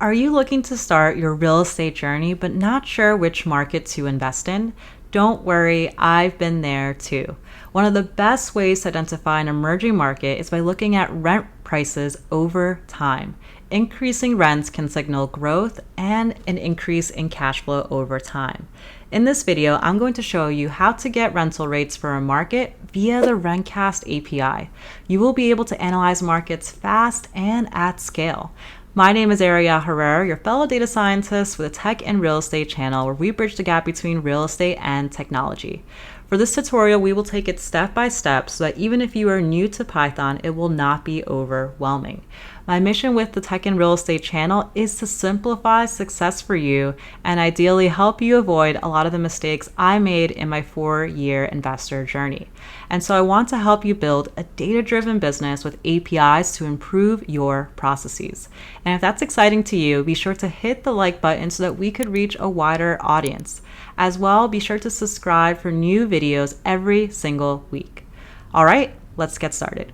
Are you looking to start your real estate journey but not sure which market to invest in? Don't worry, I've been there too. One of the best ways to identify an emerging market is by looking at rent prices over time. Increasing rents can signal growth and an increase in cash flow over time. In this video, I'm going to show you how to get rental rates for a market via the RentCast API. You will be able to analyze markets fast and at scale. My name is Ariel Herrera, your fellow data scientist with a tech and real estate channel where we bridge the gap between real estate and technology. For this tutorial, we will take it step by step so that even if you are new to Python, it will not be overwhelming. My mission with the Tech and Real Estate channel is to simplify success for you and ideally help you avoid a lot of the mistakes I made in my 4-year investor journey. And so I want to help you build a data-driven business with APIs to improve your processes. And if that's exciting to you, be sure to hit the like button so that we could reach a wider audience. As well, be sure to subscribe for new videos every single week. All right, let's get started.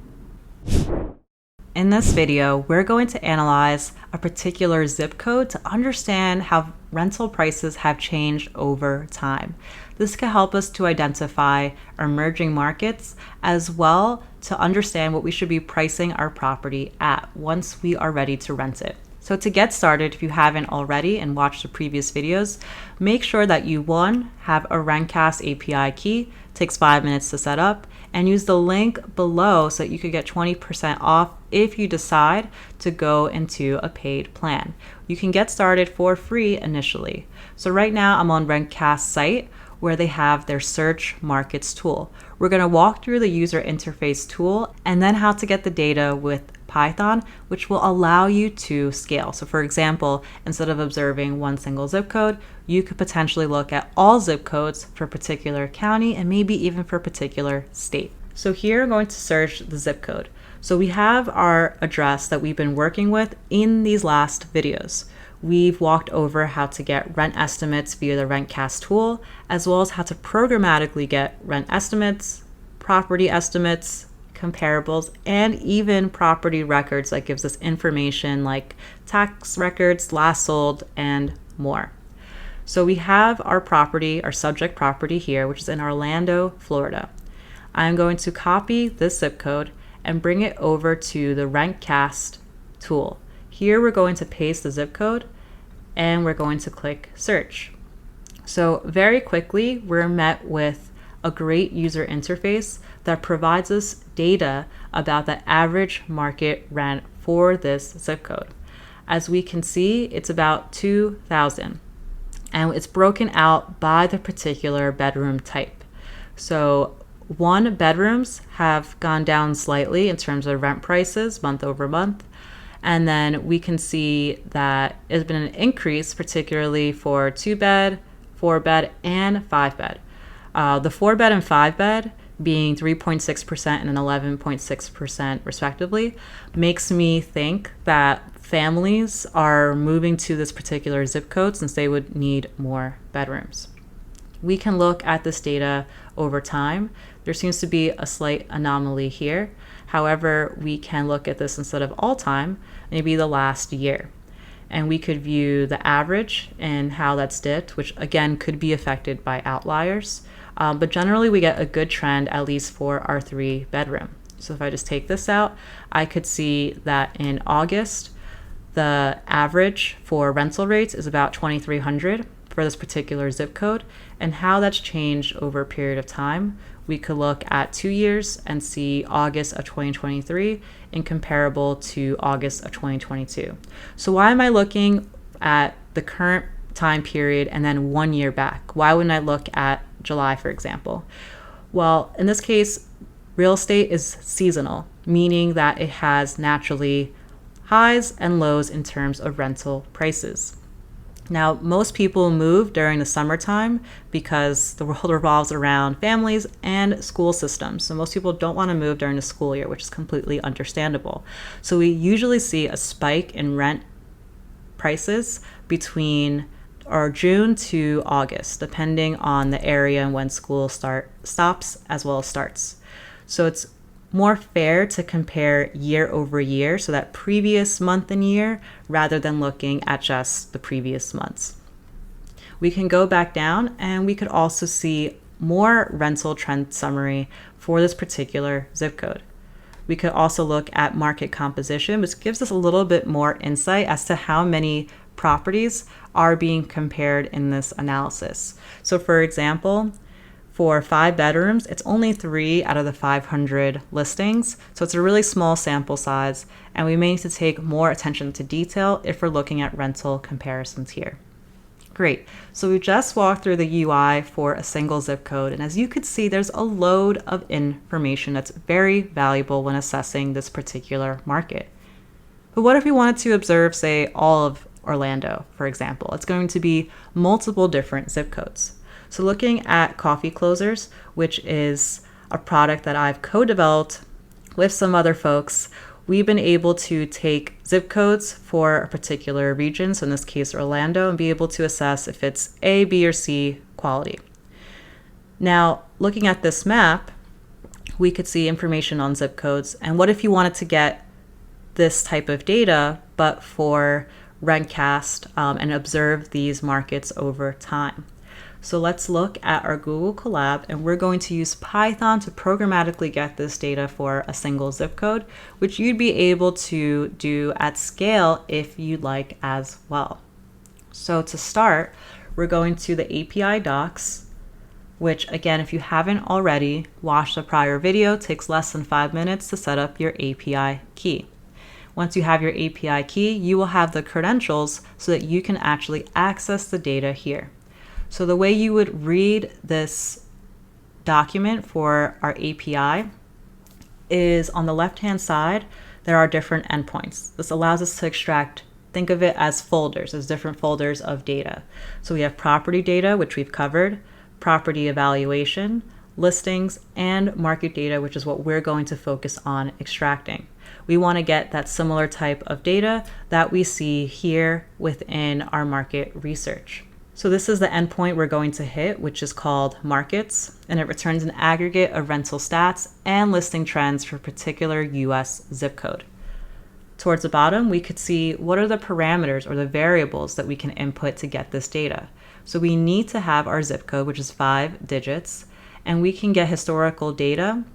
In this video, we're going to analyze a particular zip code to understand how rental prices have changed over time. This can help us to identify emerging markets as well to understand what we should be pricing our property at once we are ready to rent it. So to get started, if you haven't already and watched the previous videos, make sure that you, one, have a RentCast API key. It takes 5 minutes to set up, and use the link below so that you could get 20% off if you decide to go into a paid plan. You can get started for free initially. So right now I'm on RentCast site where they have their search markets tool. We're going to walk through the user interface tool and then how to get the data with Python, which will allow you to scale. So for example, instead of observing one single zip code, you could potentially look at all zip codes for a particular county and maybe even for a particular state. So here I'm going to search the zip code. So we have our address that we've been working with in these last videos. We've walked over how to get rent estimates via the RentCast tool, as well as how to programmatically get rent estimates, property estimates, comparables, and even property records that gives us information like tax records, last sold, and more. So we have our property, our subject property here, which is in Orlando, Florida. I'm going to copy this zip code and bring it over to the RentCast tool. Here we're going to paste the zip code and we're going to click search. So very quickly, we're met with a great user interface that provides us data about the average market rent for this zip code. As we can see, it's about $2,000 and it's broken out by the particular bedroom type. So 1 bedrooms have gone down slightly in terms of rent prices month over month. And then we can see that there's been an increase, particularly for 2-bed, 4-bed, and 5-bed. The 4-bed and 5-bed being 3.6% and an 11.6% respectively makes me think that families are moving to this particular zip code since they would need more bedrooms. We can look at this data over time. There seems to be a slight anomaly here. However, we can look at this instead of all time, maybe the last year. And we could view the average and how that's dipped, which again could be affected by outliers. But generally we get a good trend, at least for our 3-bedroom. So if I just take this out, I could see that in August, the average for rental rates is about $2,300 for this particular zip code, and how that's changed over a period of time. We could look at 2 years and see August of 2023 and comparable to August of 2022. So why am I looking at the current time period and then 1 year back? Why wouldn't I look at July, for example? Well, in this case, real estate is seasonal, meaning that it has naturally highs and lows in terms of rental prices. Now, most people move during the summertime because the world revolves around families and school systems. So most people don't want to move during the school year, which is completely understandable. So we usually see a spike in rent prices between June to August, depending on the area and when school stops as well as starts. So it's more fair to compare year over year, so that previous month and year, rather than looking at just the previous months. We can go back down and we could also see more rental trend summary for this particular zip code. We could also look at market composition, which gives us a little bit more insight as to how many properties are being compared in this analysis. So for example, for 5 bedrooms, it's only 3 out of the 500 listings. So it's a really small sample size, and we may need to take more attention to detail if we're looking at rental comparisons here. Great. So we just walked through the UI for a single zip code, and as you could see, there's a load of information that's very valuable when assessing this particular market. But what if we wanted to observe, say, all of Orlando, for example? It's going to be multiple different zip codes. So looking at Coffee Closers, which is a product that I've co-developed with some other folks, we've been able to take zip codes for a particular region, so in this case Orlando, and be able to assess if it's A, B, or C quality. Now, looking at this map, we could see information on zip codes. And what if you wanted to get this type of data, but for RentCast, and observe these markets over time? So let's look at our Google Colab, and we're going to use Python to programmatically get this data for a single zip code, which you'd be able to do at scale if you'd like as well. So to start, we're going to the API docs, which again, if you haven't already watched a prior video, takes less than 5 minutes to set up your API key. Once you have your API key, you will have the credentials so that you can actually access the data here. So the way you would read this document for our API is on the left-hand side, there are different endpoints. This allows us to extract, think of it as folders, as different folders of data. So we have property data, which we've covered, property evaluation, listings, and market data, which is what we're going to focus on extracting. We want to get that similar type of data that we see here within our market research. So this is the endpoint we're going to hit, which is called markets, and it returns an aggregate of rental stats and listing trends for a particular US zip code. Towards the bottom, we could see what are the parameters or the variables that we can input to get this data. So we need to have our zip code, which is 5 digits, and we can get historical data,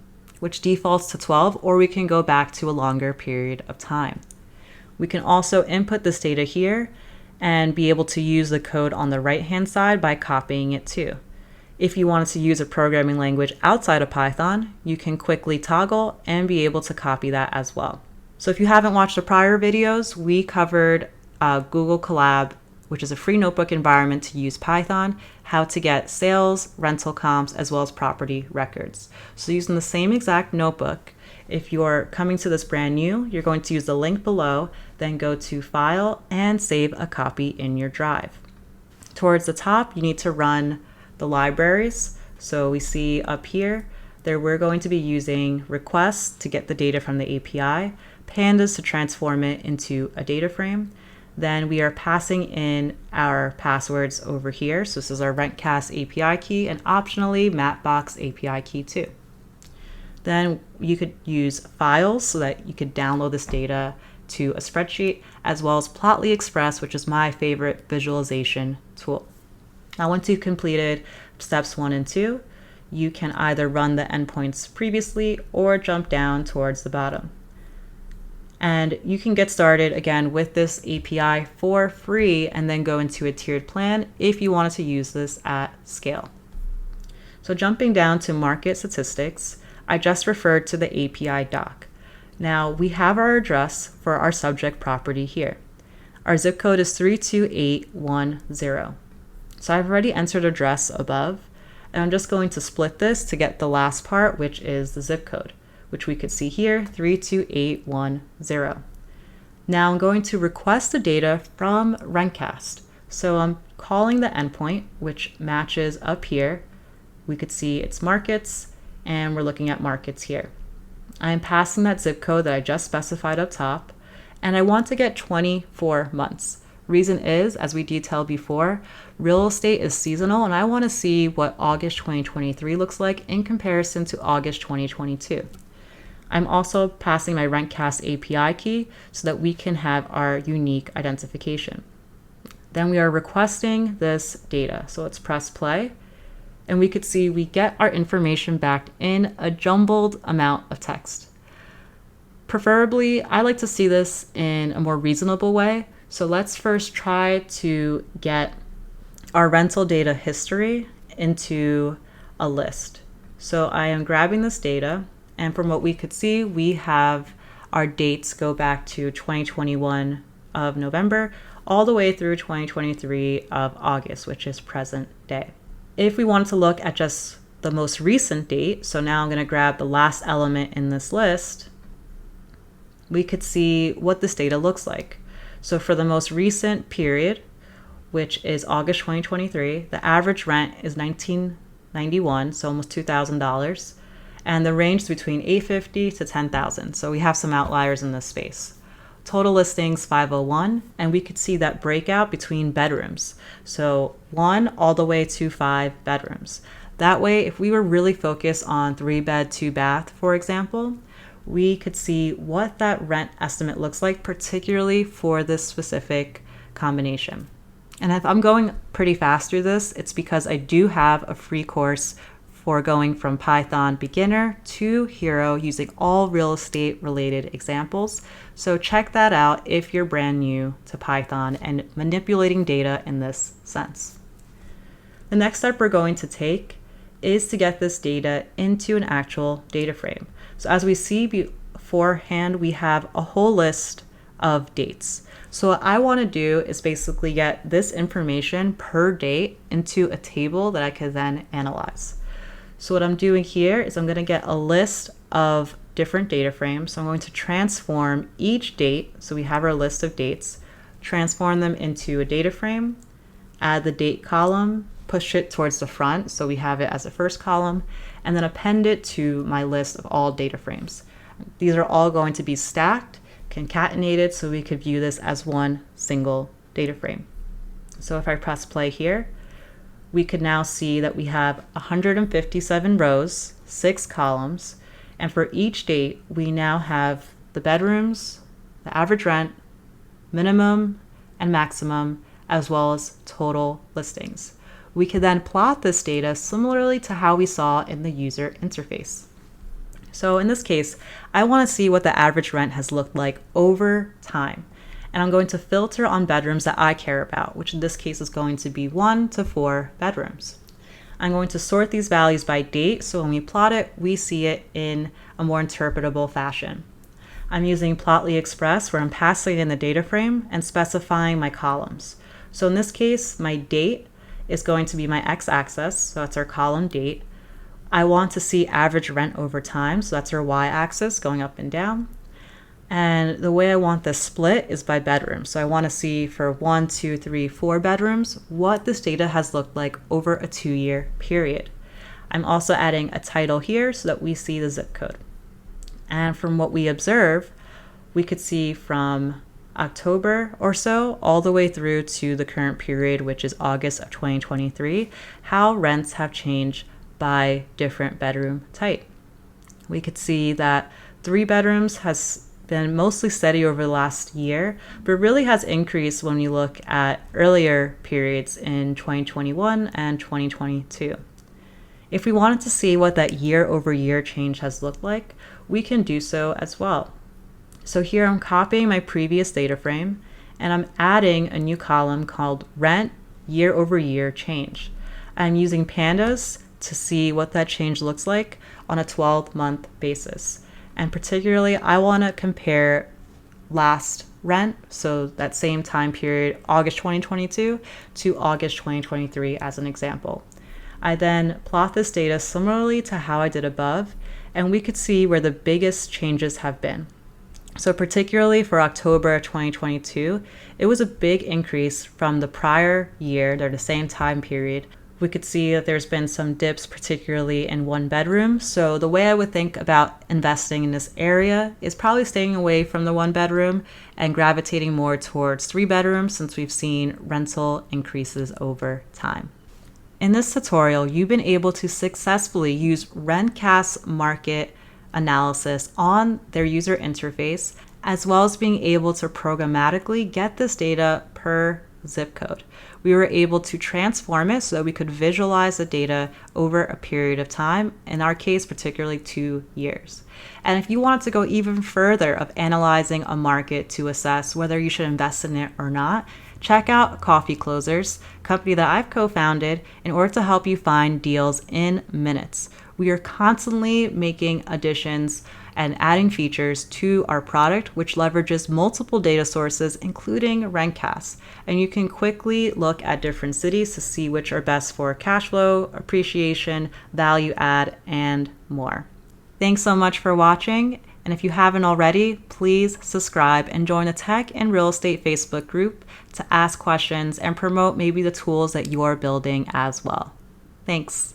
which defaults to 12, or we can go back to a longer period of time. We can also input this data here and be able to use the code on the right-hand side by copying it too. If you wanted to use a programming language outside of Python, you can quickly toggle and be able to copy that as well. So if you haven't watched the prior videos, we covered Google Colab, which is a free notebook environment to use Python, how to get sales, rental comps, as well as property records. So using the same exact notebook, if you're coming to this brand new, you're going to use the link below, then go to File and save a copy in your drive. Towards the top, you need to run the libraries. So we see up here, there we're going to be using requests to get the data from the API, pandas to transform it into a data frame. Then we are passing in our passwords over here. So this is our RentCast API key, and optionally Mapbox API key too. Then you could use files so that you could download this data to a spreadsheet, as well as Plotly Express, which is my favorite visualization tool. Now, once you've completed steps 1 and 2, you can either run the endpoints previously or jump down towards the bottom. And you can get started again with this API for free and then go into a tiered plan if you wanted to use this at scale. So jumping down to market statistics, I just referred to the API doc. Now we have our address for our subject property here. Our zip code is 32810. So I've already entered address above, and I'm just going to split this to get the last part, which is the zip code, which we could see here, 32810. Now I'm going to request the data from RentCast. So I'm calling the endpoint, which matches up here. We could see it's markets, and we're looking at markets here. I'm passing that zip code that I just specified up top, and I want to get 24 months. Reason is, as we detailed before, real estate is seasonal, and I want to see what August 2023 looks like in comparison to August 2022. I'm also passing my RentCast API key so that we can have our unique identification. Then we are requesting this data. So let's press play, and we could see we get our information back in a jumbled amount of text. Preferably, I like to see this in a more reasonable way. So let's first try to get our rental data history into a list. So I am grabbing this data, and from what we could see, we have our dates go back to 2021 of November all the way through 2023 of August, which is present day. If we wanted to look at just the most recent date, so now I'm going to grab the last element in this list, we could see what this data looks like. So for the most recent period, which is August 2023, the average rent is $1,991, so almost $2,000, and the range is between $850 to $10,000. So we have some outliers in this space. Total listings 501, and we could see that breakout between bedrooms. So 1 all the way to 5 bedrooms. That way, if we were really focused on 3-bed, 2-bath, for example, we could see what that rent estimate looks like, particularly for this specific combination. And if I'm going pretty fast through this, it's because I do have a free course for going from Python beginner to hero using all real estate related examples. So check that out if you're brand new to Python and manipulating data in this sense. The next step we're going to take is to get this data into an actual data frame. So as we see beforehand, we have a whole list of dates. So what I want to do is basically get this information per date into a table that I could then analyze. So what I'm doing here is I'm going to get a list of different data frames. So I'm going to transform each date. So we have our list of dates, transform them into a data frame, add the date column, push it towards the front so we have it as a first column, and then append it to my list of all data frames. These are all going to be stacked, concatenated, so we could view this as one single data frame. So if I press play here, we could now see that we have 157 rows, 6 columns, and for each date, we now have the bedrooms, the average rent, minimum and maximum, as well as total listings. We could then plot this data similarly to how we saw in the user interface. So in this case, I want to see what the average rent has looked like over time. And I'm going to filter on bedrooms that I care about, which in this case is going to be 1 to 4 bedrooms. I'm going to sort these values by date, so when we plot it, we see it in a more interpretable fashion. I'm using Plotly Express, where I'm passing in the data frame and specifying my columns. So in this case, my date is going to be my x-axis, so that's our column date. I want to see average rent over time, so that's our y-axis going up and down. And the way I want this split is by bedroom. So I want to see for 1, 2, 3, 4 bedrooms, what this data has looked like over a 2-year period. I'm also adding a title here so that we see the zip code. And from what we observe, we could see from October or so all the way through to the current period, which is August of 2023, how rents have changed by different bedroom type. We could see that 3 bedrooms has been mostly steady over the last year, but really has increased when we look at earlier periods in 2021 and 2022. If we wanted to see what that year over year change has looked like, we can do so as well. So here I'm copying my previous data frame and I'm adding a new column called rent year over year change. I'm using pandas to see what that change looks like on a 12-month basis. And particularly, I want to compare last rent, so that same time period, August 2022 to August 2023 as an example. I then plot this data similarly to how I did above, and we could see where the biggest changes have been. So particularly for October 2022, it was a big increase from the prior year, they're the same time period. We could see that there's been some dips, particularly in 1 bedroom. So the way I would think about investing in this area is probably staying away from the 1 bedroom and gravitating more towards 3 bedrooms, since we've seen rental increases over time. In this tutorial, you've been able to successfully use RentCast market analysis on their user interface, as well as being able to programmatically get this data per zip code. We were able to transform it so that we could visualize the data over a period of time, in our case, particularly 2 years. And if you want to go even further of analyzing a market to assess whether you should invest in it or not, check out Coffee Closers, a company that I've co-founded in order to help you find deals in minutes. We are constantly making additions and adding features to our product, which leverages multiple data sources, including RentCast. And you can quickly look at different cities to see which are best for cash flow, appreciation, value add, and more. Thanks so much for watching. And if you haven't already, please subscribe and join the Tech and Real Estate Facebook group to ask questions and promote maybe the tools that you are building as well. Thanks.